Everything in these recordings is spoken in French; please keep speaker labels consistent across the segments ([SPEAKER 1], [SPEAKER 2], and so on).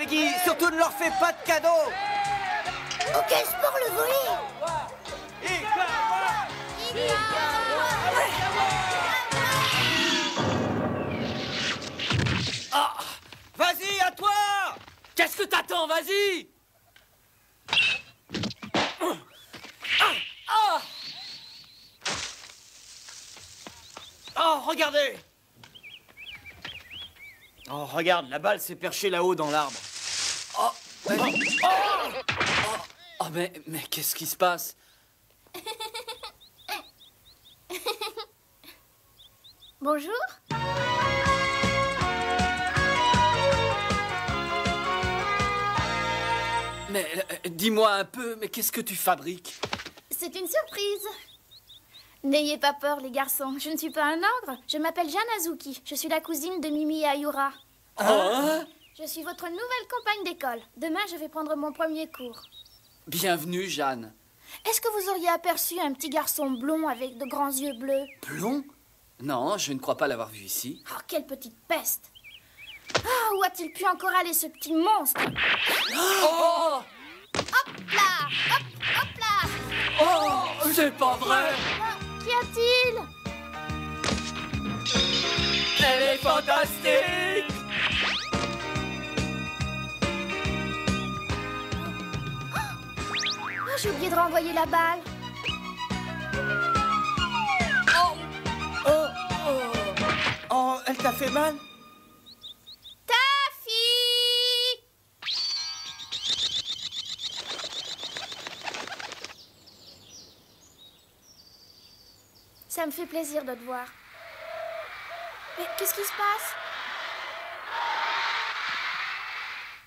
[SPEAKER 1] Peggy, surtout ne leur fais pas de cadeaux.
[SPEAKER 2] Oh, quel sport le volley!
[SPEAKER 1] Ah, vas-y, à toi!
[SPEAKER 3] Qu'est-ce que t'attends? Vas-y!
[SPEAKER 1] Oh, regardez! Oh, regarde, la balle s'est perchée là-haut dans l'arbre.
[SPEAKER 3] Oh, mais qu'est-ce qui se passe?
[SPEAKER 2] Bonjour.
[SPEAKER 3] Mais dis-moi un peu, mais qu'est-ce que tu fabriques?
[SPEAKER 2] C'est une surprise. N'ayez pas peur, les garçons. Je ne suis pas un ogre. Je m'appelle Jeanne Azuki. Je suis la cousine de Mimi Ayura.
[SPEAKER 3] Hein?
[SPEAKER 2] Je suis votre nouvelle compagne d'école. Demain, je vais prendre mon premier cours.
[SPEAKER 3] Bienvenue, Jeanne.
[SPEAKER 2] Est-ce que vous auriez aperçu un petit garçon blond avec de grands yeux bleus?
[SPEAKER 3] Blond? Non, je ne crois pas l'avoir vu ici.
[SPEAKER 2] Oh, quelle petite peste! Ah, où a-t-il pu encore aller, ce petit monstre?
[SPEAKER 3] Oh!
[SPEAKER 2] Hop là! Hop, hop là!
[SPEAKER 3] Oh! C'est pas vrai!
[SPEAKER 2] Qu'y a-t-il?
[SPEAKER 3] Elle est fantastique!
[SPEAKER 2] Oh, j'ai oublié de renvoyer la balle.
[SPEAKER 1] Oh, elle t'a fait mal?
[SPEAKER 2] Taffy! Ça me fait plaisir de te voir. Mais qu'est-ce qui se passe?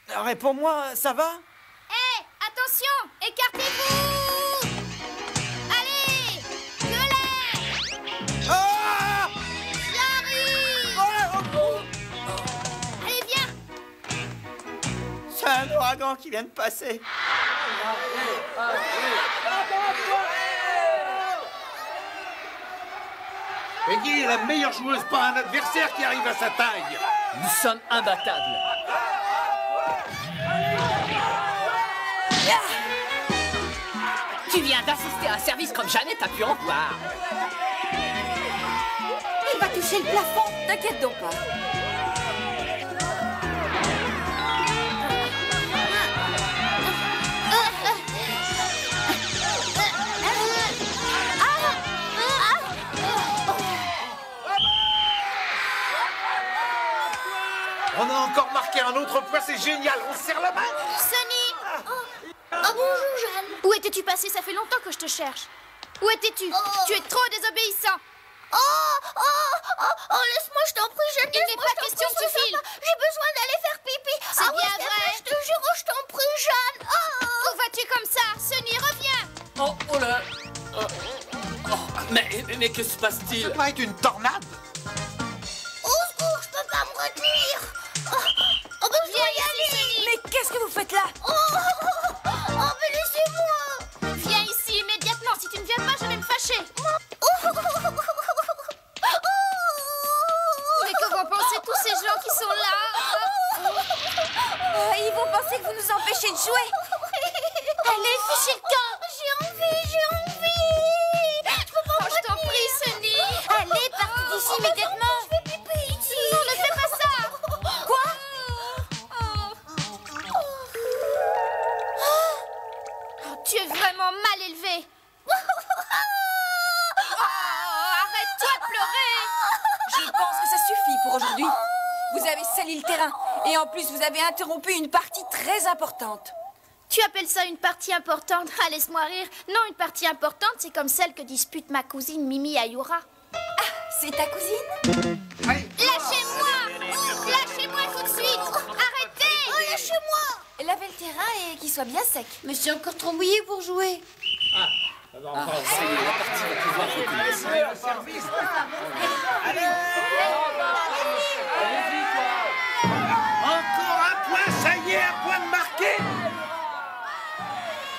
[SPEAKER 1] Réponds-moi, ça va?
[SPEAKER 2] Hé, attention! Écartez-vous! Allez! Gueulez!
[SPEAKER 1] Ah!
[SPEAKER 2] J'arrive! Allez, viens!
[SPEAKER 1] C'est un ouragan qui vient de passer.
[SPEAKER 4] Peggy est la meilleure joueuse, pas un adversaire qui arrive à sa taille.
[SPEAKER 3] Nous sommes imbattables. Tu viens d'assister à un service comme jamais t'as pu en voir.
[SPEAKER 5] Il va toucher le plafond. T'inquiète donc pas.
[SPEAKER 4] On a encore marqué un autre point, c'est génial. On se serre la main.
[SPEAKER 2] Sonny! Oh, bonjour, Jeanne. Où étais-tu passé? Ça fait longtemps que je te cherche. Où étais-tu? Tu es trop désobéissant. Laisse-moi, je t'en prie, Jeanne. Il n'est pas question que tu files. J'ai besoin d'aller faire pipi. C'est bien vrai. Je te jure, je t'en prie, Jeanne. Où vas-tu comme ça? Sonny, reviens.
[SPEAKER 3] Oh là. Mais que se passe-t-il?
[SPEAKER 4] Ça doit être une tornade.
[SPEAKER 2] Au secours, je peux pas me retenir. Je dois y aller.
[SPEAKER 5] Mais qu'est-ce que vous faites là?
[SPEAKER 2] Mais laissez-moi. Viens ici immédiatement. Si tu ne viens pas, je vais me fâcher. Mais que vont penser tous ces gens qui sont là?
[SPEAKER 5] Ils vont penser que vous nous empêchez de jouer.
[SPEAKER 2] Allez, fichez le camp. J'ai envie. Je peux pas me
[SPEAKER 5] Je t'en
[SPEAKER 2] retenir.
[SPEAKER 5] prie, Sonny. Allez, partez d'ici immédiatement.
[SPEAKER 2] Je fais pipi ici. Non, ne fais pas ça.
[SPEAKER 5] Quoi?
[SPEAKER 2] Tu es vraiment mal élevé. Arrête-toi de pleurer.
[SPEAKER 5] Je pense que ça suffit pour aujourd'hui. Vous avez sali le terrain. Et en plus, vous avez interrompu une partie très importante.
[SPEAKER 2] Tu appelles ça une partie importante? Ah, laisse-moi rire. Non, une partie importante, c'est comme celle que dispute ma cousine Mimi Ayura.
[SPEAKER 5] C'est ta cousine?
[SPEAKER 2] Lâchez-moi! Lâchez-moi tout de suite! Arrêtez! Lâchez-moi!
[SPEAKER 5] Lavez le terrain et qu'il soit bien sec. Mais c'est encore trop mouillé pour jouer.
[SPEAKER 3] Ah, ça y est, la partie va pouvoir recommencer.
[SPEAKER 4] Encore un point, ça y est, un point de marqué.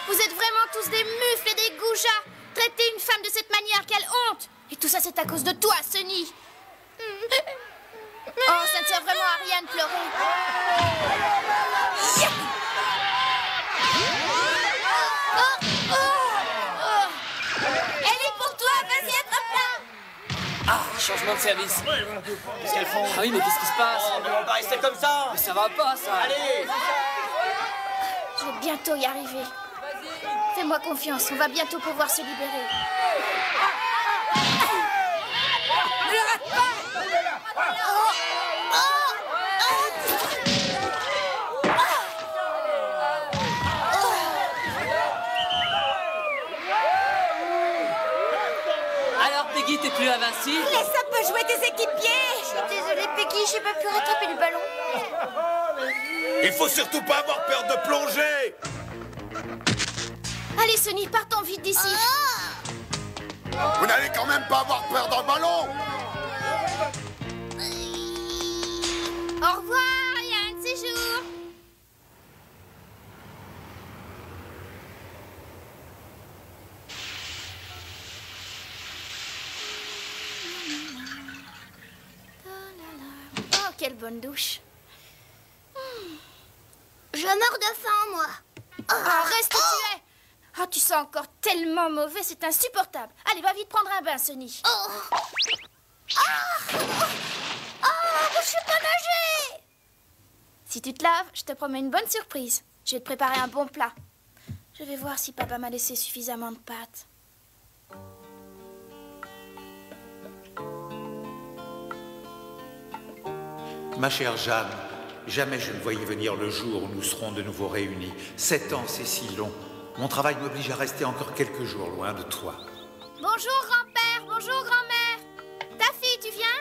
[SPEAKER 2] Vous êtes vraiment tous des mufles et des goujats! Traiter une femme de cette manière, quelle honte! Et tout ça, c'est à cause de toi, Sonny! Oh, ça ne sert vraiment à rien de pleurer!
[SPEAKER 3] changement de service.
[SPEAKER 1] Qu'est-ce qu'elles font?
[SPEAKER 3] Ah oui, mais qu'est-ce qui se passe?
[SPEAKER 1] Oh, mais on va rester comme ça.
[SPEAKER 3] Mais ça va pas, ça.
[SPEAKER 1] Allez.
[SPEAKER 2] Je vais bientôt y arriver. Fais-moi confiance, on va bientôt pouvoir se libérer.
[SPEAKER 5] Ne le rate pas!
[SPEAKER 3] Alors, Peggy, t'es plus invincible?
[SPEAKER 5] Laisse un peu jouer tes équipiers!
[SPEAKER 2] Je suis désolée, Peggy, j'ai pas pu rattraper le ballon.
[SPEAKER 4] Il faut surtout pas avoir peur de plonger.
[SPEAKER 2] Allez, Sonny, partons vite d'ici.
[SPEAKER 4] Vous n'allez quand même pas avoir peur d'un ballon.
[SPEAKER 2] Au revoir, il y a un de ces jours. Oh, quelle bonne douche. Je meurs de faim, moi. Ah, reste où tu es. Oh, tu sens encore tellement mauvais, c'est insupportable. Allez, va vite prendre un bain, Sonny. Je sais pas nager. Si tu te laves, je te promets une bonne surprise. Je vais te préparer un bon plat. Je vais voir si papa m'a laissé suffisamment de pâtes.
[SPEAKER 6] Ma chère Jeanne, jamais je ne voyais venir le jour où nous serons de nouveau réunis. 7 ans, c'est si long. Mon travail m'oblige à rester encore quelques jours loin de toi.
[SPEAKER 2] Bonjour, grand-père. Bonjour, grand-mère. Ta fille, tu viens?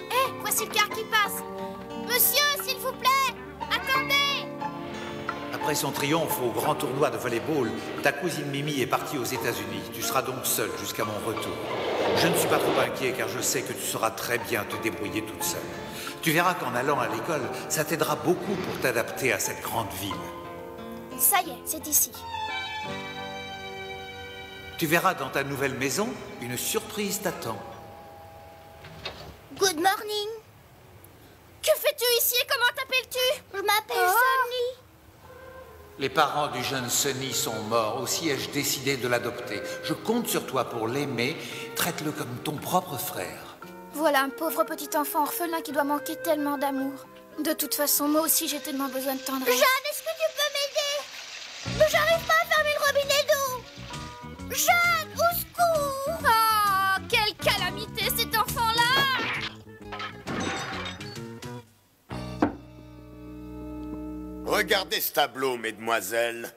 [SPEAKER 2] Hé, voici le car qui passe. Monsieur, s'il vous plaît, attendez.
[SPEAKER 6] Après son triomphe au grand tournoi de volleyball, ta cousine Mimi est partie aux États-Unis. Tu seras donc seule jusqu'à mon retour. Je ne suis pas trop inquiet car je sais que tu sauras très bien te débrouiller toute seule. Tu verras qu'en allant à l'école, ça t'aidera beaucoup pour t'adapter à cette grande ville.
[SPEAKER 2] Ça y est, c'est ici.
[SPEAKER 6] Tu verras dans ta nouvelle maison, une surprise t'attend.
[SPEAKER 2] Good morning. Que fais-tu ici et comment t'appelles-tu? Je m'appelle Sonny.
[SPEAKER 6] Les parents du jeune Sonny sont morts, aussi ai-je décidé de l'adopter. Je compte sur toi pour l'aimer, traite-le comme ton propre frère.
[SPEAKER 2] Voilà un pauvre petit enfant orphelin qui doit manquer tellement d'amour. De toute façon, moi aussi j'ai tellement besoin de tendresse. Jeanne, est-ce que tu peux m'aider? J'arrive pas à fermer le robinet d'eau. Jeanne, au secours! Oh, quelle calamité cet enfant-là!
[SPEAKER 4] Regardez ce tableau, mesdemoiselles.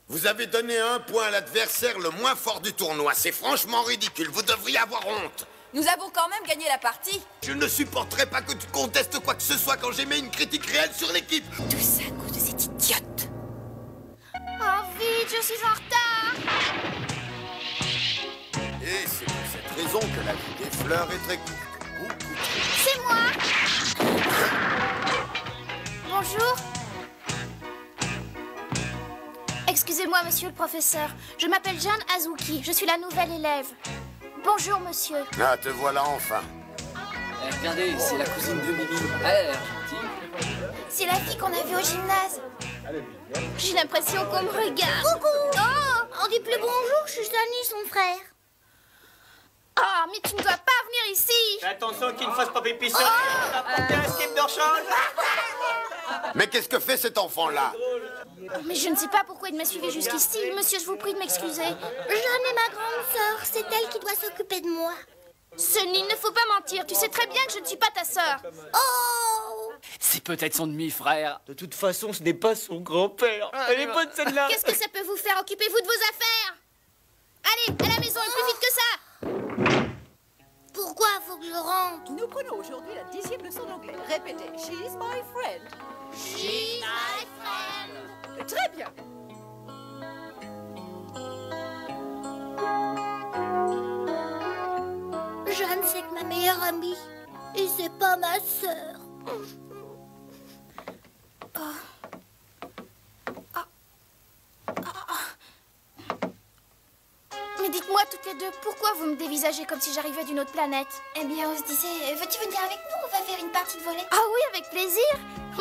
[SPEAKER 4] Vous avez donné 1 point à l'adversaire le moins fort du tournoi. C'est franchement ridicule. Vous devriez avoir honte.
[SPEAKER 5] Nous avons quand même gagné la partie.
[SPEAKER 4] Je ne supporterai pas que tu contestes quoi que ce soit quand j'émets une critique réelle sur l'équipe.
[SPEAKER 5] Tout ça à cause de cette idiote.
[SPEAKER 2] Oh, vite, je suis en retard!
[SPEAKER 4] Et c'est pour cette raison que la vie des fleurs est très courte.
[SPEAKER 2] C'est moi! Bonjour. Excusez-moi, monsieur le professeur. Je m'appelle Jeanne Azuki. Je suis la nouvelle élève. Bonjour, monsieur.
[SPEAKER 4] Ah, te voilà enfin.
[SPEAKER 3] Regardez, c'est la cousine de Mimi. Elle a l'air gentille.
[SPEAKER 2] C'est la fille qu'on a vue au gymnase. J'ai l'impression qu'on me regarde. Coucou! Oh! On dit plus bonjour, je suis Sonny, son frère. Ah, mais tu ne dois pas venir ici.
[SPEAKER 1] Fais attention qu'il ne fasse pas pipi sur elle. On va porter un slip de rechange.
[SPEAKER 4] Mais qu'est-ce que fait cet enfant-là?
[SPEAKER 2] Mais je ne sais pas pourquoi il m'a suivi jusqu'ici. Monsieur, je vous prie de m'excuser. Jeanne est ma grande sœur. C'est elle qui doit s'occuper de moi. Sonny, il ne faut pas mentir. Tu sais très bien que je ne suis pas ta sœur. Oh!
[SPEAKER 3] C'est peut-être son demi-frère.
[SPEAKER 1] De toute façon, ce n'est pas son grand-père. Elle est bonne celle-là.
[SPEAKER 2] Qu'est-ce que ça peut vous faire? Occupez-vous de vos affaires. Allez, à la maison, et plus vite que ça. Pourquoi faut que je rentre?
[SPEAKER 7] Nous prenons aujourd'hui la 10e leçon d'anglais. Répétez. She's my friend.
[SPEAKER 2] She's my friend.
[SPEAKER 7] Très bien.
[SPEAKER 2] Jeanne, c'est que ma meilleure amie. Et c'est pas ma sœur. Mais dites-moi toutes les deux, pourquoi vous me dévisagez comme si j'arrivais d'une autre planète? Eh bien, on se disait, veux-tu venir avec nous? On va faire une partie de volley. Ah oui, avec plaisir.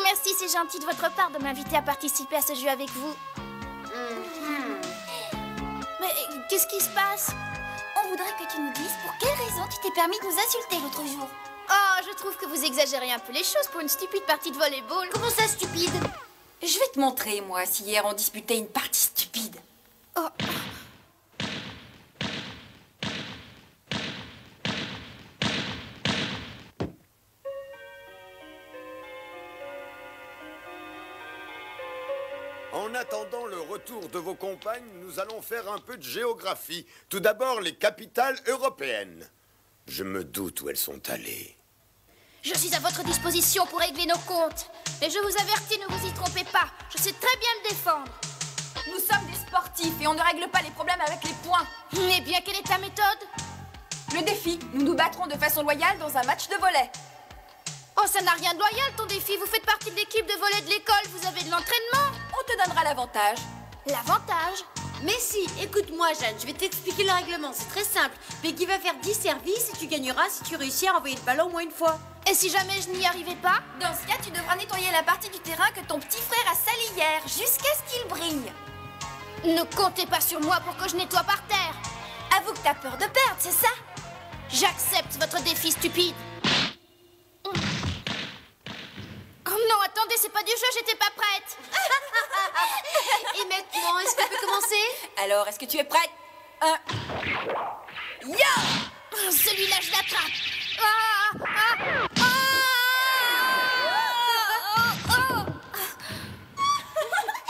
[SPEAKER 2] Merci, c'est gentil de votre part de m'inviter à participer à ce jeu avec vous. Mais qu'est-ce qui se passe? On voudrais que tu nous dises pour quelle raison tu t'es permis de nous insulter l'autre jour. Oh, je trouve que vous exagérez un peu les choses pour une stupide partie de volleyball. Comment ça, stupide?
[SPEAKER 5] Je vais te montrer, moi, si hier on disputait une partie stupide.
[SPEAKER 2] Oh.
[SPEAKER 4] En attendant le retour de vos compagnes, nous allons faire un peu de géographie. Tout d'abord, les capitales européennes. Je me doute où elles sont allées.
[SPEAKER 2] Je suis à votre disposition pour régler nos comptes. Mais je vous avertis, ne vous y trompez pas. Je sais très bien me défendre.
[SPEAKER 5] Nous sommes des sportifs et on ne règle pas les problèmes avec les points.
[SPEAKER 2] Eh bien, quelle est ta méthode?
[SPEAKER 5] Le défi, nous nous battrons de façon loyale dans un match de volley.
[SPEAKER 2] Oh, ça n'a rien de loyal, ton défi. Vous faites partie de l'équipe de volley de l'école. Vous avez de l'entraînement.
[SPEAKER 5] On te donnera l'avantage.
[SPEAKER 2] L'avantage?
[SPEAKER 8] Mais si, écoute-moi Jeanne, je vais t'expliquer le règlement, c'est très simple. Peggy va faire 10 services et tu gagneras si tu réussis à renvoyer le ballon au moins une fois.
[SPEAKER 2] Et si jamais je n'y arrivais pas?
[SPEAKER 5] Dans ce cas, tu devras nettoyer la partie du terrain que ton petit frère a sali hier, jusqu'à ce qu'il brille.
[SPEAKER 2] Ne comptez pas sur moi pour que je nettoie par terre.
[SPEAKER 5] Avoue que t'as peur de perdre, c'est ça?
[SPEAKER 2] J'accepte votre défi stupide. Oh non, attendez, c'est pas du jeu, j'étais pas prête.
[SPEAKER 8] Et maintenant, est-ce qu'on peut commencer?
[SPEAKER 5] Alors, est-ce que tu es prête? Ya!
[SPEAKER 2] Celui-là, je l'attrape. Ah, ah, ah,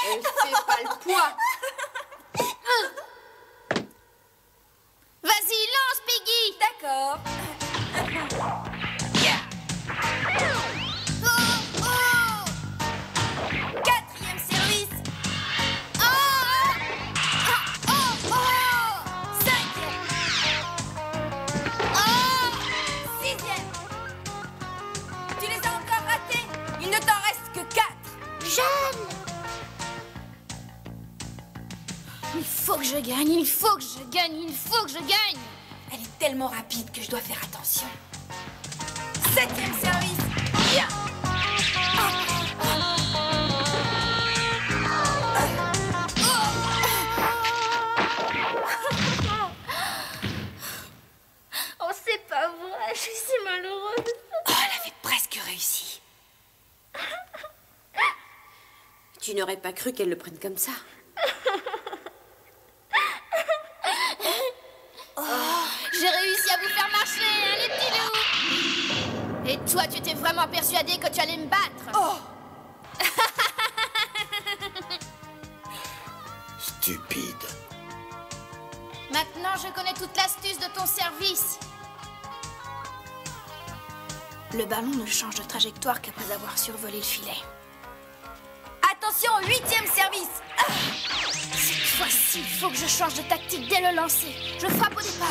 [SPEAKER 5] Elle fait pas le poids.
[SPEAKER 2] Vas-y, lance, Peggy.
[SPEAKER 5] D'accord. Quatrième service. Cinquième. Sixième. Tu les as encore ratés. Il ne t'en reste que 4.
[SPEAKER 2] Jeanne! Il faut que je gagne, il faut que je gagne, il faut que je gagne.
[SPEAKER 5] Elle est tellement rapide que je dois faire attention. Septième service. Bien.
[SPEAKER 2] Oh, c'est pas vrai, je suis si malheureuse.
[SPEAKER 5] Oh, elle avait presque réussi.
[SPEAKER 8] Tu n'aurais pas cru qu'elle le prenne comme ça.
[SPEAKER 2] J'ai réussi à vous faire marcher, hein, les petits loups. Et toi, tu étais vraiment persuadé que tu allais me battre?
[SPEAKER 5] Oh!
[SPEAKER 4] Stupide.
[SPEAKER 2] Maintenant, je connais toute l'astuce de ton service. Le ballon ne change de trajectoire qu'après avoir survolé le filet.
[SPEAKER 5] Attention, huitième service.
[SPEAKER 2] Cette fois-ci, il faut que je change de tactique dès le lancer. Je frappe au départ.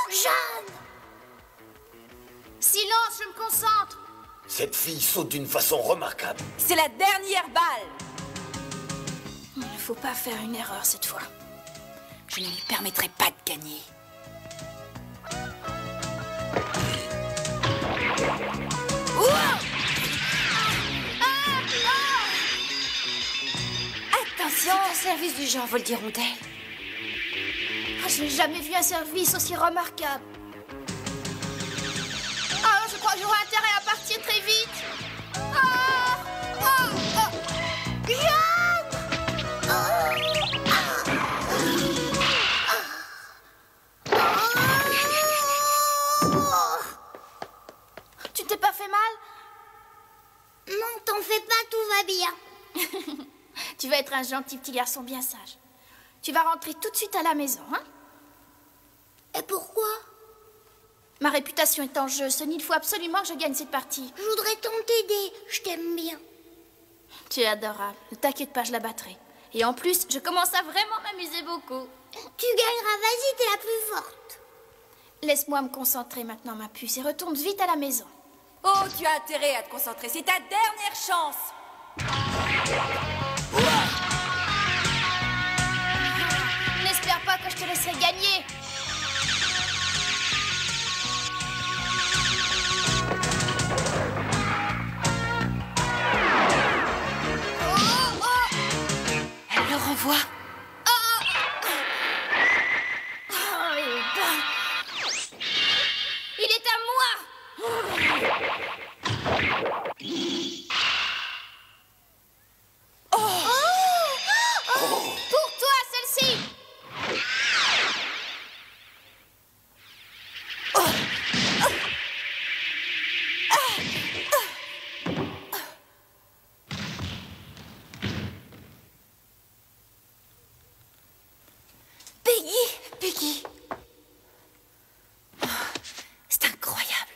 [SPEAKER 2] Jeanne! Silence, je me concentre.
[SPEAKER 4] Cette fille saute d'une façon remarquable.
[SPEAKER 5] C'est la dernière balle.
[SPEAKER 2] Il ne faut pas faire une erreur cette fois.
[SPEAKER 5] Je ne lui permettrai pas de gagner. Attention!
[SPEAKER 8] C'est un service du genre vol d'hirondelle.
[SPEAKER 2] Ah, je n'ai jamais vu un service aussi remarquable. Ah, je crois que j'aurai intérêt à partir très vite. Ah, ah, ah. Jeanne! Tu t'es pas fait mal?
[SPEAKER 9] Non, t'en fais pas, tout va bien.
[SPEAKER 2] Tu vas être un gentil petit garçon bien sage. Tu vas rentrer tout de suite à la maison, hein?
[SPEAKER 9] Et pourquoi?
[SPEAKER 2] Ma réputation est en jeu, Sonny, il faut absolument que je gagne cette partie.
[SPEAKER 9] Je voudrais tant t'aider, je t'aime bien.
[SPEAKER 2] Tu es adorable, ne t'inquiète pas, je la battrai. Et en plus, je commence à vraiment m'amuser beaucoup.
[SPEAKER 9] Tu gagneras, vas-y, t'es la plus forte.
[SPEAKER 2] Laisse-moi me concentrer maintenant, ma puce, et retourne vite à la maison.
[SPEAKER 5] Oh, tu as intérêt à te concentrer, c'est ta dernière chance.
[SPEAKER 2] N'espère pas que je te laisserai gagner.
[SPEAKER 5] t'envoie.
[SPEAKER 2] Il est à moi. Pour toi, celle-ci.
[SPEAKER 5] Peggy. Oh, c'est incroyable.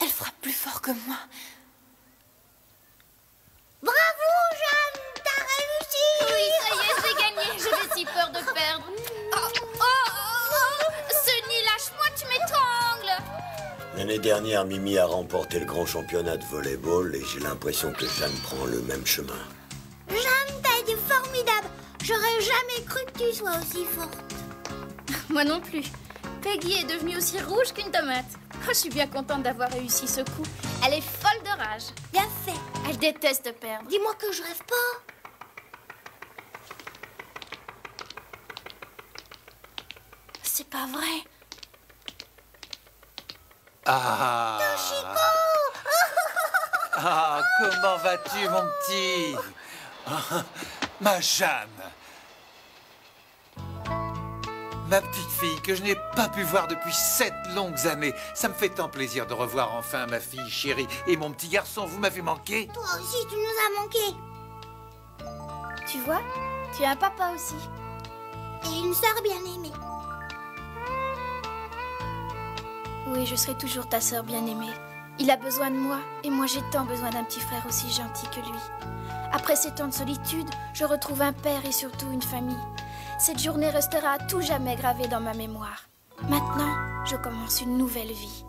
[SPEAKER 5] Elle frappe plus fort que moi.
[SPEAKER 9] Bravo, Jeanne, t'as réussi.
[SPEAKER 2] Oui, ça y est, j'ai gagné. J'avais si peur de perdre. Sunny, lâche-moi, tu m'étrangles.
[SPEAKER 4] L'année dernière, Mimi a remporté le grand championnat de volleyball et j'ai l'impression que Jeanne prend le même chemin.
[SPEAKER 9] Jeanne, t'as été formidable. J'aurais jamais cru que tu sois aussi forte.
[SPEAKER 2] Moi non plus. Peggy est devenue aussi rouge qu'une tomate. Oh, je suis bien contente d'avoir réussi ce coup. Elle est folle de rage.
[SPEAKER 9] Bien fait.
[SPEAKER 2] Elle déteste perdre.
[SPEAKER 9] Dis-moi que je rêve pas.
[SPEAKER 2] C'est pas vrai.
[SPEAKER 6] Ah, ah, comment vas-tu, mon petit? Ah, ma Jeanne. Ma petite fille que je n'ai pas pu voir depuis 7 longues années. Ça me fait tant plaisir de revoir enfin ma fille chérie. Et mon petit garçon, vous m'avez manqué?
[SPEAKER 9] Toi aussi, tu nous as manqué.
[SPEAKER 2] Tu vois, tu as un papa aussi.
[SPEAKER 9] Et une sœur bien aimée.
[SPEAKER 2] Oui, je serai toujours ta sœur bien-aimée. Il a besoin de moi, et moi j'ai tant besoin d'un petit frère aussi gentil que lui. Après ces temps de solitude, je retrouve un père et surtout une famille. Cette journée restera à tout jamais gravée dans ma mémoire. Maintenant, je commence une nouvelle vie.